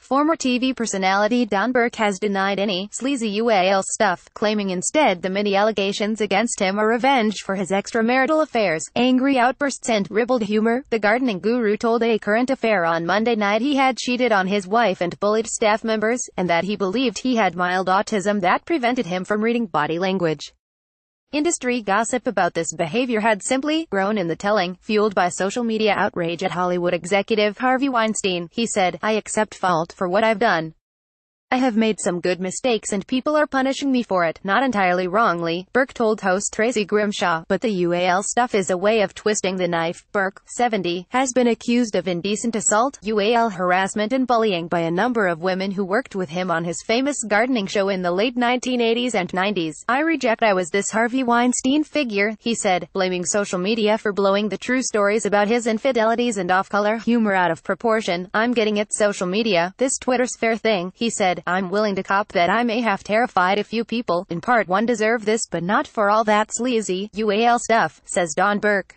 Former TV personality Don Burke has denied any sleazy UAL stuff, claiming instead the many allegations against him are revenge for his extramarital affairs, angry outbursts and ribald humor. The gardening guru told A Current Affair on Monday night he had cheated on his wife and bullied staff members, and that he believed he had mild autism that prevented him from reading body language. Industry gossip about this behavior had simply grown in the telling, fueled by social media outrage at Hollywood executive Harvey Weinstein. He said, "I accept fault for what I've done. I have made some good mistakes and people are punishing me for it, not entirely wrongly," Burke told host Tracy Grimshaw, "but the UAL stuff is a way of twisting the knife." Burke, 70, has been accused of indecent assault, UAL harassment and bullying by a number of women who worked with him on his famous gardening show in the late 1980s and 90s. "I reject I was this Harvey Weinstein figure," he said, blaming social media for blowing the true stories about his infidelities and off-color humor out of proportion. "I'm getting it, social media. This Twitter's fair thing," he said. "I'm willing to cop that I may have terrified a few people. In part one deserve this, but not for all that sleazy UAL stuff," says Don Burke.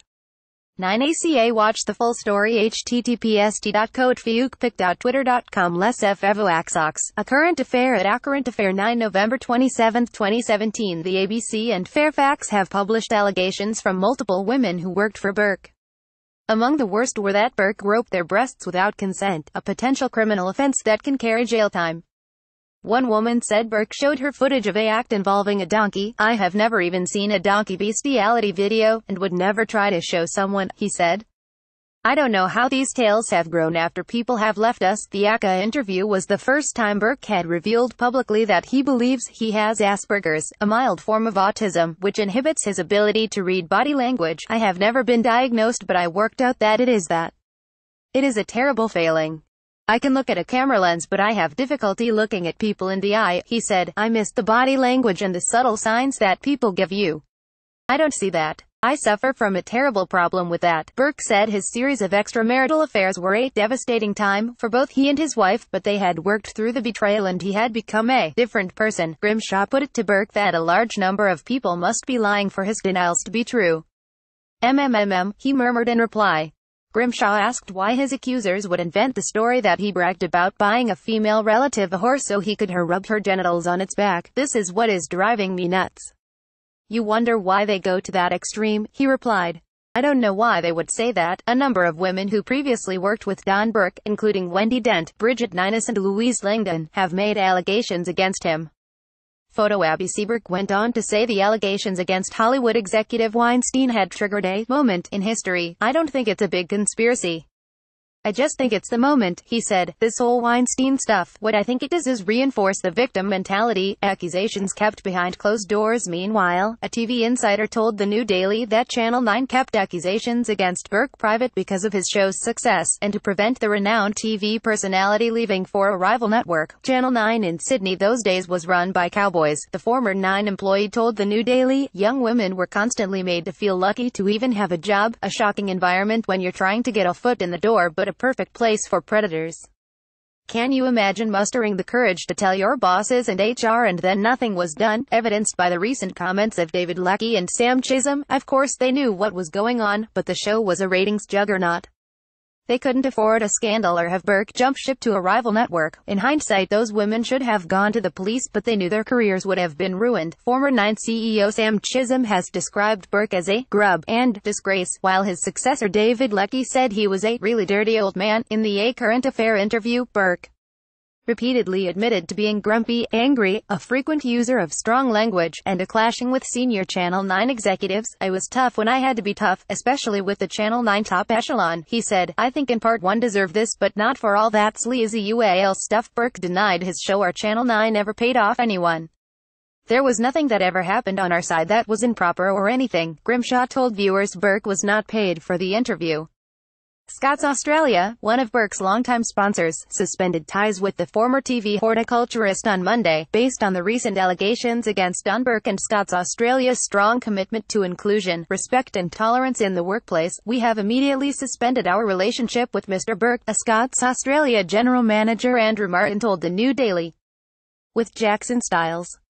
9ACA Watch the full story https://codefuke.twitter.com/fevoaxox. A Current Affair at A Current Affair 9 November 27, 2017. The ABC and Fairfax have published allegations from multiple women who worked for Burke. Among the worst were that Burke groped their breasts without consent, a potential criminal offense that can carry jail time. One woman said Burke showed her footage of an act involving a donkey. "I have never even seen a donkey bestiality video, and would never try to show someone," he said. "I don't know how these tales have grown after people have left us." The ACA interview was the first time Burke had revealed publicly that he believes he has Asperger's, a mild form of autism, which inhibits his ability to read body language. "I have never been diagnosed, but I worked out that it is that. It is a terrible failing. I can look at a camera lens, but I have difficulty looking at people in the eye," he said. "I miss the body language and the subtle signs that people give you. I don't see that. I suffer from a terrible problem with that." Burke said his series of extramarital affairs were a devastating time for both he and his wife, but they had worked through the betrayal and he had become a different person. Grimshaw put it to Burke that a large number of people must be lying for his denials to be true. He murmured in reply. Grimshaw asked why his accusers would invent the story that he bragged about buying a female relative a horse so he could rub her genitals on its back. "This is what is driving me nuts. You wonder why they go to that extreme," he replied. "I don't know why they would say that." A number of women who previously worked with Don Burke, including Wendy Dent, Bridget Ninus and Louise Langdon, have made allegations against him. Photo ABC. Burke went on to say the allegations against Hollywood executive Weinstein had triggered a moment in history. "I don't think it's a big conspiracy. I just think it's the moment," he said. "This whole Weinstein stuff, what I think it does is reinforce the victim mentality, accusations kept behind closed doors." Meanwhile, a TV insider told the New Daily that Channel 9 kept accusations against Burke private because of his show's success, and to prevent the renowned TV personality leaving for a rival network. Channel 9 in Sydney those days was run by cowboys. The former 9 employee told the New Daily, "Young women were constantly made to feel lucky to even have a job, a shocking environment when you're trying to get a foot in the door, but a perfect place for predators. Can you imagine mustering the courage to tell your bosses and HR and then nothing was done?" Evidenced by the recent comments of David Lackey and Sam Chisholm. Of course they knew what was going on, but the show was a ratings juggernaut. They couldn't afford a scandal or have Burke jump ship to a rival network. In hindsight, those women should have gone to the police, but they knew their careers would have been ruined. Former 9 CEO Sam Chisholm has described Burke as a grub and disgrace, while his successor David Lackey said he was a really dirty old man. In the A Current Affair interview, Burke repeatedly admitted to being grumpy, angry, a frequent user of strong language, and clashing with senior Channel 9 executives. "I was tough when I had to be tough, especially with the Channel 9 top echelon," he said. "I think in part one deserve this, but not for all that sleazy UAL stuff." Burke denied his show or Channel 9 ever paid off anyone. "There was nothing that ever happened on our side that was improper or anything." Grimshaw told viewers Burke was not paid for the interview. Scott's Australia, one of Burke's longtime sponsors, suspended ties with the former TV horticulturist on Monday, based on the recent allegations against Don Burke and Scott's Australia's strong commitment to inclusion, respect and tolerance in the workplace. "We have immediately suspended our relationship with Mr. Burke," a Scott's Australia general manager Andrew Martin told the New Daily. With Jackson Styles